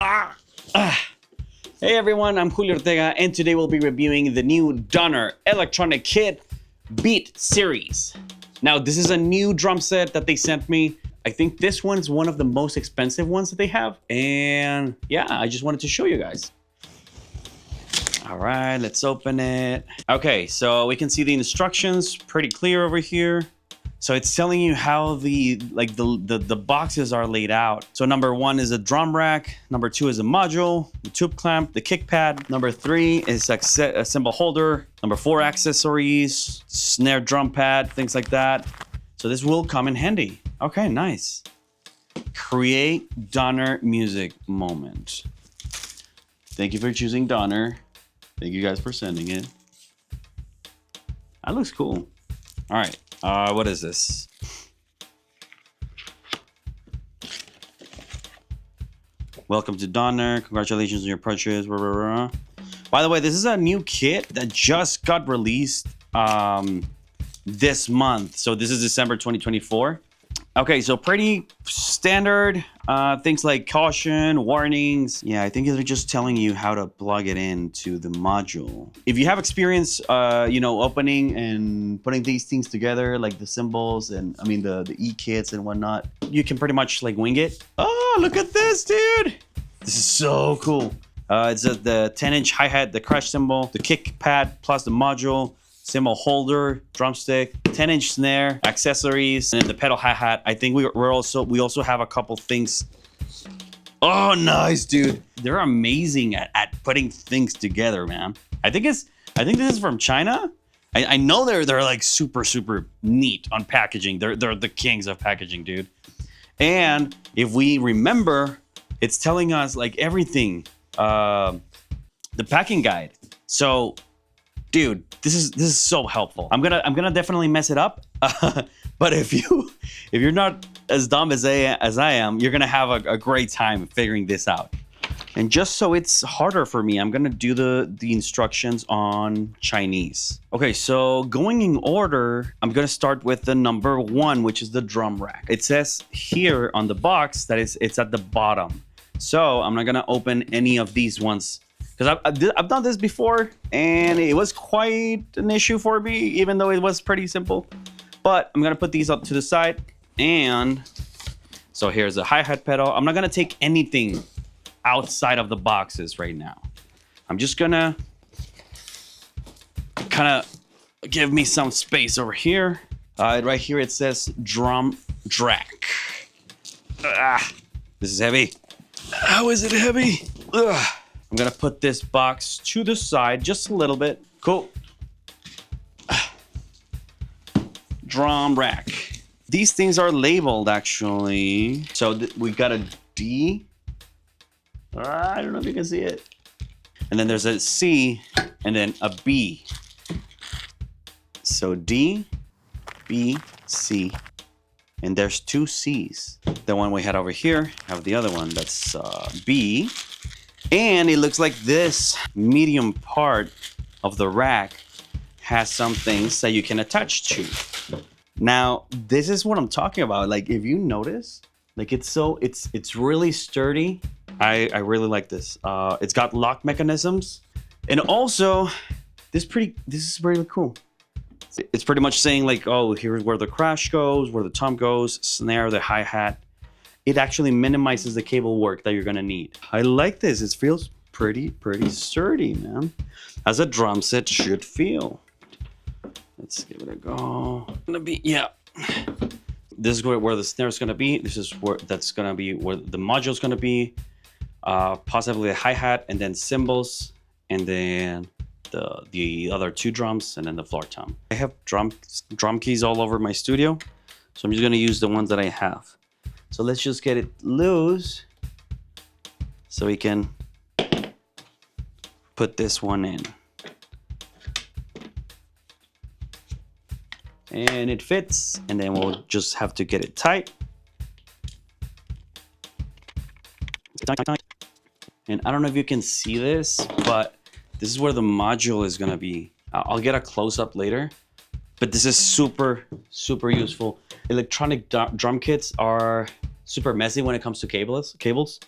Hey everyone, I'm Julio Ortega, and today we'll be reviewing the new Donner Electronic Kit Beat Series. Now, this is a new drum set that they sent me. I think this one's one of the most expensive ones that they have. And yeah, I just wanted to show you guys. All right, let's open it. Okay, so we can see the instructions pretty clear over here. So it's telling you how the boxes are laid out. So number 1 is a drum rack. Number 2 is a module, the tube clamp, the kick pad. Number 3 is a cymbal holder. Number 4, accessories, snare drum pad, things like that. So this will come in handy. Okay, nice. Create Donner music moment. Thank you for choosing Donner. Thank you guys for sending it. That looks cool. All right. What is this? Welcome to Donner. Congratulations on your purchase. By the way, this is a new kit that just got released this month. So this is December 2024. Okay, so pretty standard things like caution, warnings. Yeah, I think they're just telling you how to plug it into the module. If you have experience, opening and putting these things together, like the cymbals and the E kits and whatnot, you can pretty much like wing it. Oh, look at this, dude! This is so cool. It's the 10-inch hi-hat, the crash cymbal, the kick pad plus the module, cymbal holder, drumstick, 10-inch snare, accessories, and then the pedal hi-hat. I think we also have a couple things. Oh, nice, dude. They're amazing at putting things together, man. I think this is from China. I know they're like super neat on packaging. They're the kings of packaging, dude. And if we remember, it's telling us like everything. The packing guide. So, dude, this is so helpful. I'm gonna definitely mess it up, but if you're not as dumb as I am, you're gonna have a great time figuring this out. And just so it's harder for me, I'm gonna do the instructions on Chinese. Okay, so going in order, I'm gonna start with the number 1, which is the drum rack. It says here on the box that it's at the bottom. So I'm not gonna open any of these ones, because I've done this before and it was quite an issue for me, even though it was pretty simple. But I'm gonna put these up to the side. And so here's the hi-hat pedal. I'm not gonna take anything outside of the boxes right now. I'm just gonna kind of give me some space over here. Right here it says drum rack. This is heavy. How is it heavy? Ugh. I'm gonna put this box to the side just a little bit. Cool. Drum rack. These things are labeled actually. So we got a D. I don't know if you can see it. And then there's a C and then a B. So D, B, C. And there's 2 C's. The one we had over here, have the other one that's B. And it looks like this medium part of the rack has some things that you can attach to. Now, this is what I'm talking about. Like, if you notice, like it's really sturdy. I really like this. It's got lock mechanisms. And also, this is really cool. It's pretty much saying like, oh, here's where the crash goes, where the tom goes, snare, the hi-hat. It actually minimizes the cable work that you're gonna need. I like this. It feels pretty sturdy, man. As a drum set should feel. Let's give it a go. Gonna be, yeah. This is where the snare is gonna be. This is where that's gonna be where the module is gonna be. Possibly a hi-hat, and then cymbals, and then the other 2 drums, and then the floor tom. I have drum keys all over my studio, so I'm just gonna use the ones that I have. So let's just get it loose so we can put this one in. And it fits, and then we'll just have to get it tight. Tight. And I don't know if you can see this, but this is where the module is gonna be. I'll get a close-up later, but this is super useful. Electronic drum kits are super messy when it comes to cables.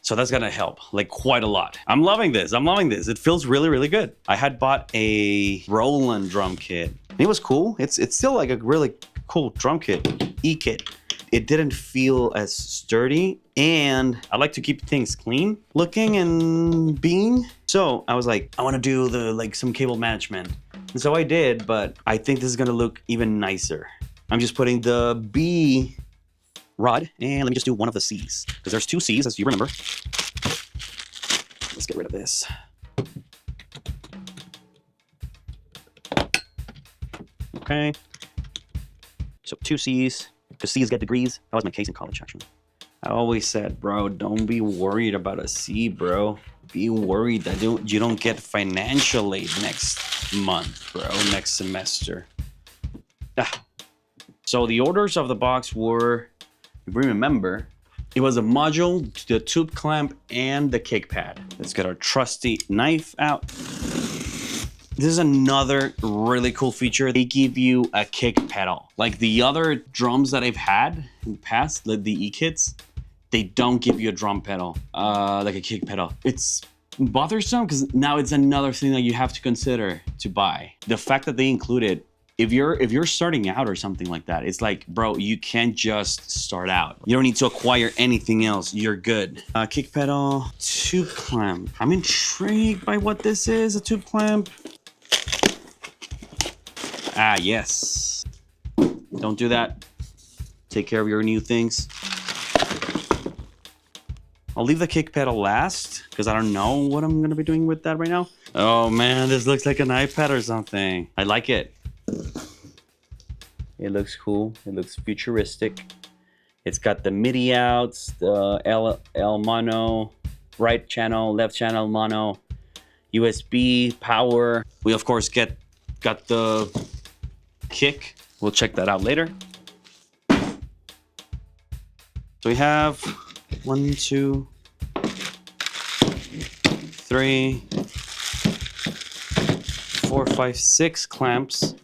So that's gonna help like quite a lot. I'm loving this. I'm loving this. It feels really, really good. I had bought a Roland drum kit. It was cool. It's still like a really cool drum kit, E-kit. It didn't feel as sturdy, and I like to keep things clean looking and being. So I was like, I want to do some cable management. And so I did, but I think this is gonna look even nicer. I'm just putting the B rod, and let me just do one of the C's, because there's two C's, as you remember. Let's get rid of this. Okay. So two C's, because C's get degrees. That was my case in college, actually. I always said, bro, don't be worried about a C, bro. Be worried that you don't get financial aid next month, bro, next semester. So the orders of the box were, if we remember, it was a module, the tube clamp, and the kick pad. Let's get our trusty knife out. This is another really cool feature. They give you a kick pedal. Like the other drums that I've had in the past, like the E-kits, they don't give you a drum pedal, like a kick pedal. It's bothersome because now it's another thing that you have to consider to buy. The fact that they include it, if you're starting out or something like that, it's like, bro, you can't just start out. You don't need to acquire anything else. You're good. Kick pedal, tube clamp. I'm intrigued by what this is, a tube clamp. Ah, yes. Don't do that. Take care of your new things. I'll leave the kick pedal last because I don't know what I'm gonna be doing with that right now. Oh man, this looks like an iPad or something. I like it. It looks cool. It looks futuristic. It's got the MIDI outs, the L mono, right channel, left channel mono, USB, power. We of course got the kick. We'll check that out later. So we have 1, 2, 3, 4, 5, 6 clamps.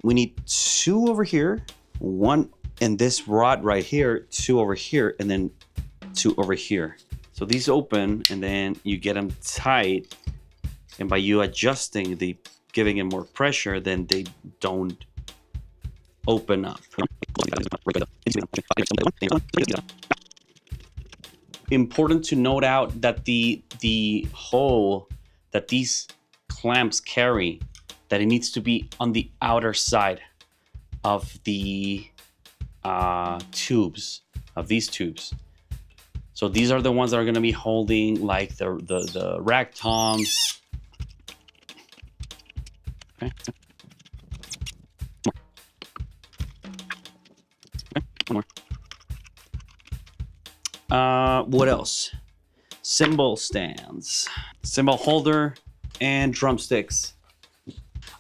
We need 2 over here, 1 in this rod right here, 2 over here, and then 2 over here. So these open, and then you get them tight, and by you adjusting giving it more pressure, then they don't open up. Important to note out that the hole that these clamps carry, that it needs to be on the outer side of the tubes, of these tubes. So these are the ones that are going to be holding like the rack toms. Okay. One more. What else? Cymbal stands, cymbal holder, and drumsticks.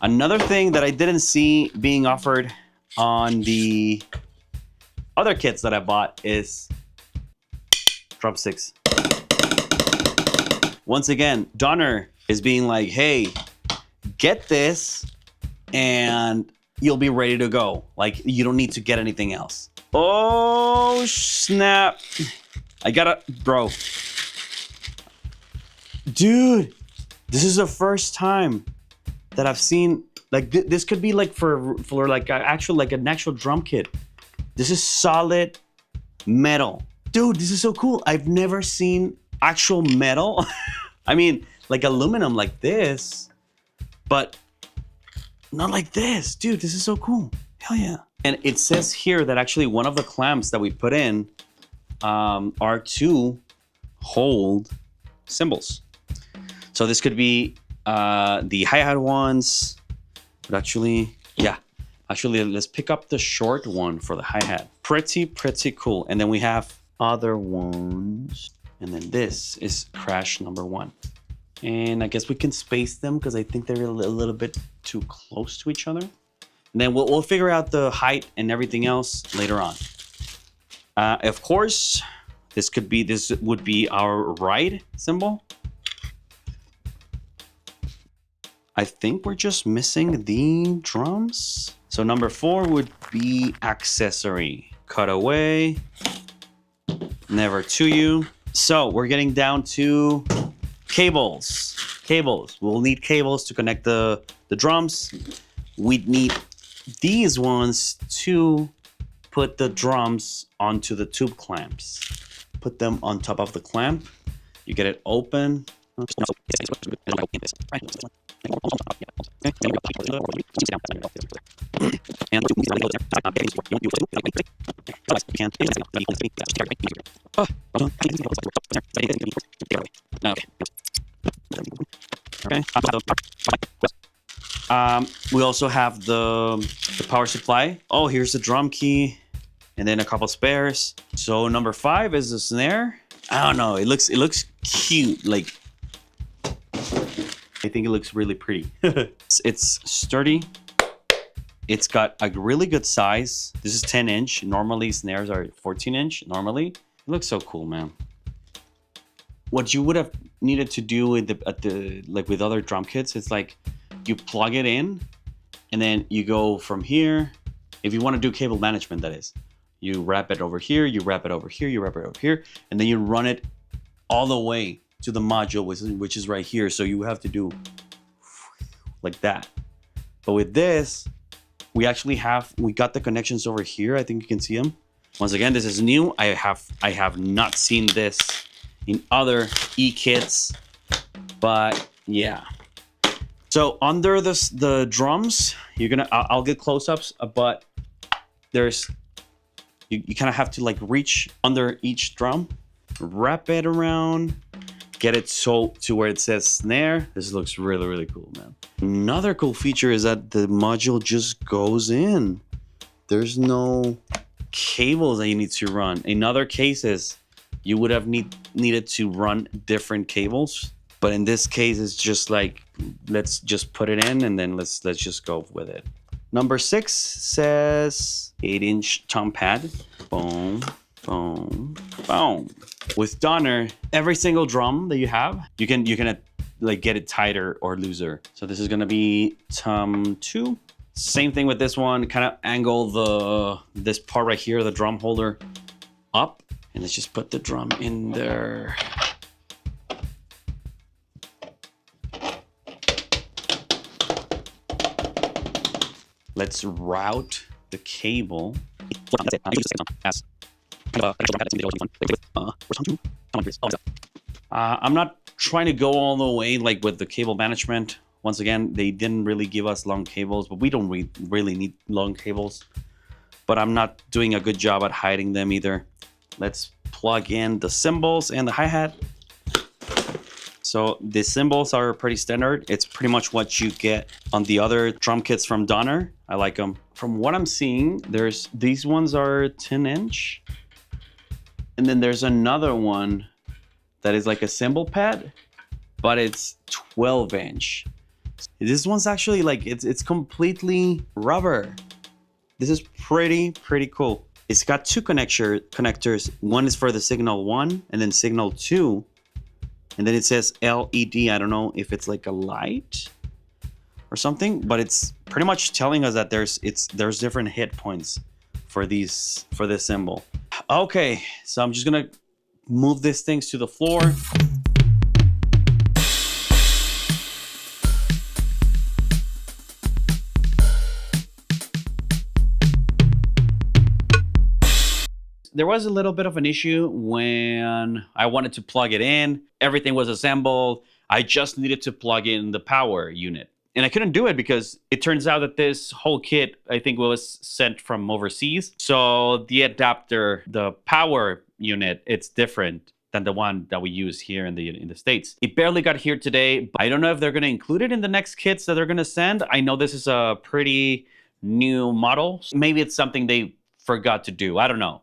Another thing that I didn't see being offered on the other kits that I bought is drumsticks. Once again, Donner is being like, hey, get this and you'll be ready to go. Like, you don't need to get anything else. Oh, snap. I gotta, bro. Dude, this is the first time that I've seen, like, this could be like for like an actual drum kit. This is solid metal. Dude, this is so cool. I've never seen actual metal. I mean, like aluminum like this, but not like this. Dude, this is so cool. Hell yeah. And it says here that actually one of the clamps that we put in are to hold cymbals. So this could be the hi-hat ones, but actually, yeah. Actually, let's pick up the short one for the hi-hat. Pretty cool. And then we have other ones. And then this is crash number 1. And I guess we can space them because I think they're a little bit too close to each other. And then we'll figure out the height and everything else later on. Of course, this would be our ride cymbal. I think we're just missing the drums. So number 4 would be accessory. Cutaway. never to you. So we're getting down to cables. Cables. We'll need cables to connect the drums. We'd need these ones to put the drums onto the tube clamps. Put them on top of the clamp. You get it open. We also have the power supply. Oh, here's the drum key, and then a couple spares. So number 5 is the snare. I don't know. It looks cute. Like, I think it looks really pretty. It's sturdy. It's got a really good size. This is 10-inch. Normally snares are 14-inch. Normally, it looks so cool, man. What you would have needed to do with like with other drum kits, it's like you plug it in, and then you go from here. If you want to do cable management, that is, you wrap it over here, you wrap it over here, you wrap it over here, and then you run it all the way to the module, which is right here. So you have to do like that. But with this, we got the connections over here. I think you can see them. Once again, this is new. I have not seen this in other e-kits, but yeah. So under the drums, I'll get close-ups, but you kind of have to like reach under each drum, wrap it around, get it to where it says snare. This looks really, really cool, man. Another cool feature is that the module just goes in. There's no cables that you need to run. In other cases, you would have needed to run different cables. But in this case, it's just like, let's just put it in, and then let's just go with it. Number 6 says 8-inch tom pad. Boom, boom, boom. With Donner, every single drum that you have, you can like get it tighter or looser. So this is gonna be tom 2. Same thing with this one. Kind of angle this part right here, the drum holder, up, and let's just put the drum in there. Let's route the cable. I'm not trying to go all the way like with the cable management. Once again, they didn't really give us long cables, but we don't really need long cables. But I'm not doing a good job at hiding them either. Let's plug in the cymbals and the hi-hat. So the cymbals are pretty standard. It's pretty much what you get on the other drum kits from Donner. I like them. From what I'm seeing, these ones are 10-inch. And then there's another one that is like a cymbal pad, but it's 12-inch. This one's actually like, it's completely rubber. This is pretty cool. It's got 2 connectors. One is for the signal 1 and then signal 2. And then it says LED. I don't know if it's like a light or something, but it's pretty much telling us that there's different hit points for this cymbal. Okay, so I'm just gonna move these things to the floor. There was a little bit of an issue when I wanted to plug it in. Everything was assembled. I just needed to plug in the power unit. And I couldn't do it because it turns out that this whole kit, I think, was sent from overseas. So the adapter, the power unit, it's different than the one that we use here in the States. It barely got here today. I don't know if they're going to include it in the next kits that they're going to send. I know this is a pretty new model. Maybe it's something they forgot to do. I don't know.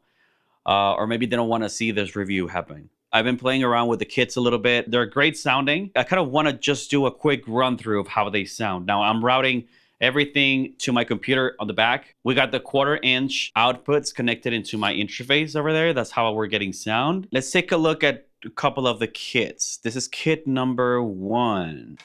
Or maybe they don't want to see this review happen. I've been playing around with the kits a little bit. They're great sounding. I kind of want to just do a quick run through of how they sound. Now I'm routing everything to my computer on the back. We got the 1/4-inch outputs connected into my interface over there. That's how we're getting sound. Let's take a look at a couple of the kits. This is kit number 1.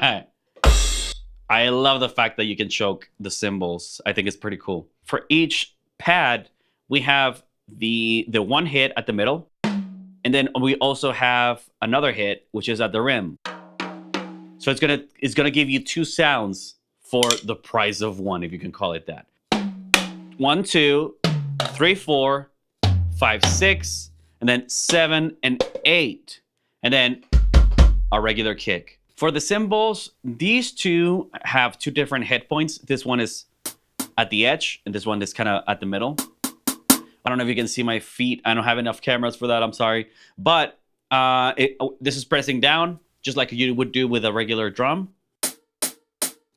I love the fact that you can choke the cymbals. I think it's pretty cool. For each pad, we have the one hit at the middle, and then we also have another hit, which is at the rim. So it's gonna give you two sounds for the price of one, if you can call it that. 1, 2, 3, 4, 5, 6, and then 7 and 8, and then a regular kick. For the cymbals, these two have two different hit points. This one is at the edge, and this one is kind of at the middle. I don't know if you can see my feet. I don't have enough cameras for that. I'm sorry. But this is pressing down, just like you would do with a regular drum.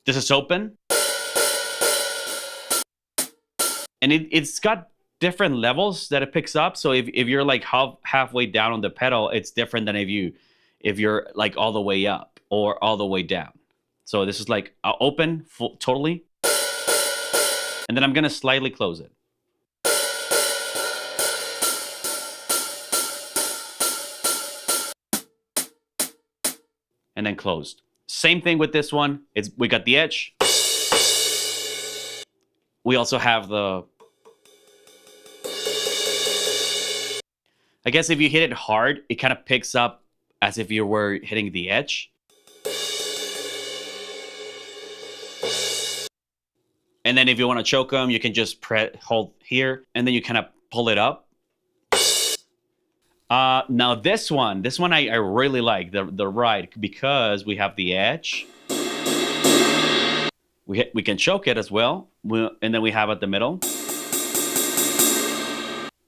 This is open. And it's got different levels that it picks up. So if you're like halfway down on the pedal, it's different than if you're like all the way up or all the way down. So this is like open totally. And then I'm gonna slightly close it. And then closed. Same thing with this one. We got the edge. We also have the... I guess if you hit it hard, it kind of picks up as if you were hitting the edge. And then if you want to choke them, you can just hold here, and then you kind of pull it up. Now this one I really like, the ride, because we have the edge. We can choke it as well, and then we have at the middle.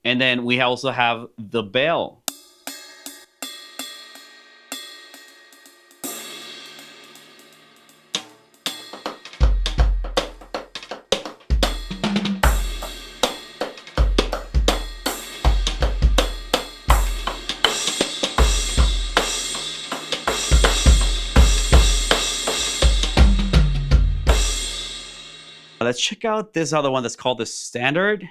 And then we also have the bell. Let's check out this other one that's called the standard.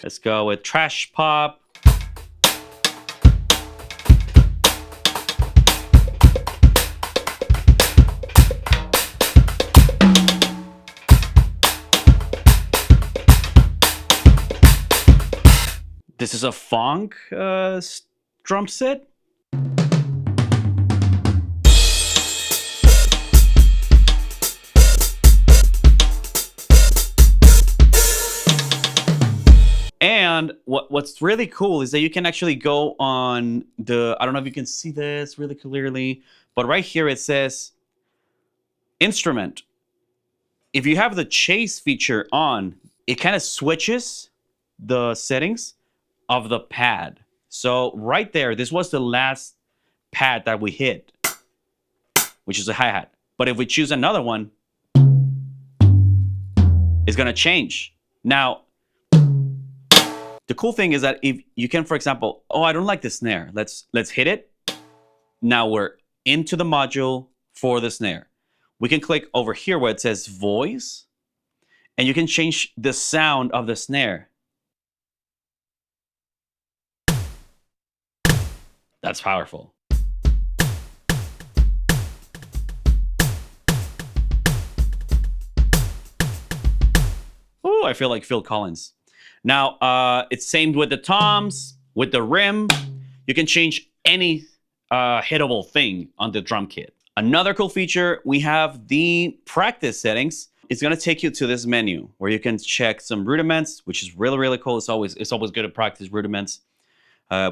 Let's go with Trash Pop. This is a funk drum set. And what's really cool is that you can actually go on the, I don't know if you can see this really clearly, but right here it says instrument. If you have the chase feature on, it kind of switches the settings of the pad. So right there, this was the last pad that we hit, which is a hi-hat. But if we choose another one, it's gonna change. Now, the cool thing is that if you can, for example, oh, I don't like the snare. Let's hit it. Now we're into the module for the snare. We can click over here where it says voice, and you can change the sound of the snare. That's powerful. Oh, I feel like Phil Collins. Now, it's same with the toms, with the rim. You can change any hittable thing on the drum kit. Another cool feature, we have the practice settings. It's gonna take you to this menu where you can check some rudiments, which is really, really cool. It's always good to practice rudiments.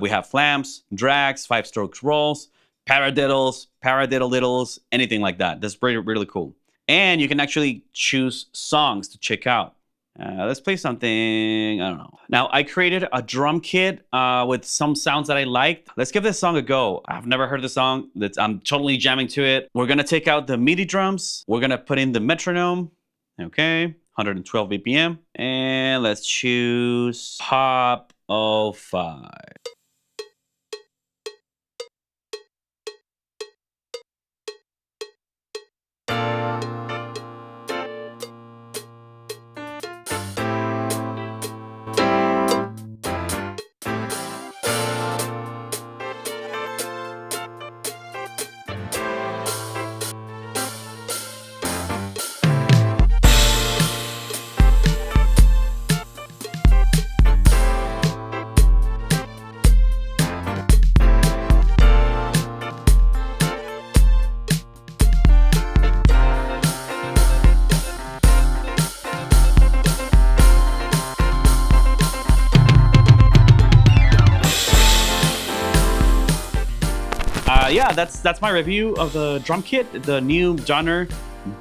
We have flams, drags, 5-stroke rolls, paradiddles, paradiddle-diddles, anything like that. That's really, really cool. And you can actually choose songs to check out. Let's play something, I don't know. Now, I created a drum kit with some sounds that I liked. Let's give this song a go. I've never heard the song. I'm totally jamming to it. We're gonna take out the MIDI drums. We're gonna put in the metronome. Okay, 112 BPM. And let's choose Pop 05. yeah, that's my review of the drum kit, the new Donner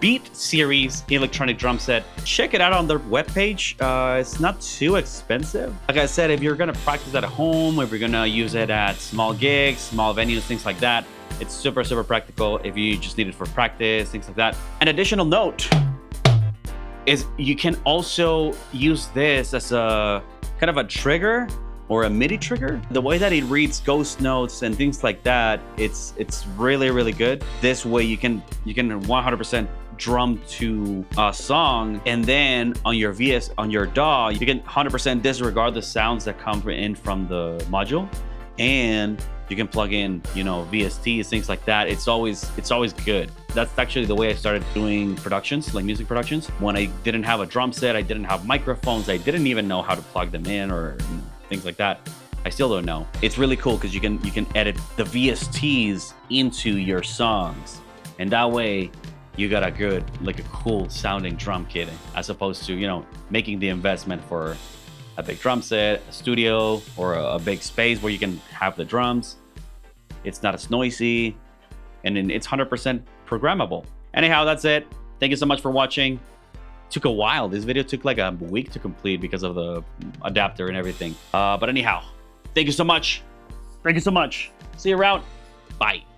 Beat Series electronic drum set. Check it out on their webpage. It's not too expensive. Like I said, if you're gonna practice at home, if you're gonna use it at small gigs, small venues, things like that, it's super, super practical if you just need it for practice, things like that. An additional note is you can also use this as a kind of a trigger or a MIDI trigger. The way that it reads ghost notes and things like that, it's really, really good. This way you can 100% drum to a song, and then on your DAW, you can 100% disregard the sounds that come in from the module, and you can plug in, you know, VSTs, things like that. It's always good. That's actually the way I started doing productions, like music productions. When I didn't have a drum set, I didn't have microphones, I didn't even know how to plug them in or things like that. I still don't know. It's really cool because you can edit the VSTs into your songs, and that way you got a good, like a cool sounding drum kit, as opposed to, you know, making the investment for a big drum set, a studio, or a big space where you can have the drums. It's not as noisy, and then it's 100% programmable. Anyhow, that's it. Thank you so much for watching. Took a while. This video took like a week to complete because of the adapter and everything. But anyhow, thank you so much. Thank you so much. See you around. Bye.